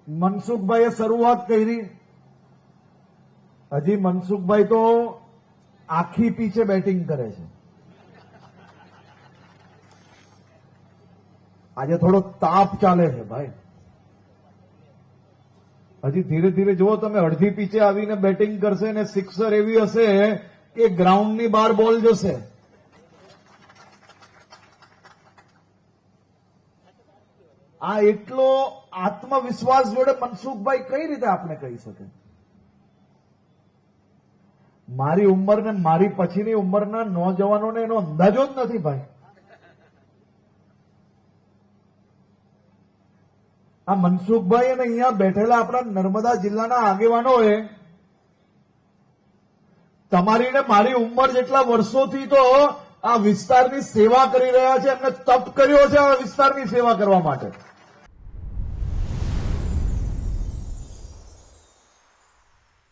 મનસુખભાઈએ શરૂઆત કરી. હજી મનસુખભાઈ તો આખી પીછે બેટિંગ કરે છે. આજે થોડો તાપ ચાલે છે ભાઈ. હજી ધીરે ધીરે જુઓ તમે, અડધી પીચે આવીને બેટિંગ કરશે ને સિક્સર એવી હશે કે ગ્રાઉન્ડની બહાર બોલ જશે. આ એટલો આત્મવિશ્વાસ જોડે મનસુખભાઈ કઈ રીતે આપણે કહી શકે? મારી ઉંમર ને મારી પછીની ઉંમરના નોજવાનોને એનો અંદાજો જ નથી ભાઈ. આ મનસુખભાઈ અને અહીંયા બેઠેલા આપણા નર્મદા જિલ્લાના આગેવાનોએ તમારી ને મારી ઉંમર જેટલા વર્ષોથી તો આ વિસ્તારની સેવા કરી રહ્યા છે. એમને તપ કર્યો છે આ વિસ્તારની સેવા કરવા માટે.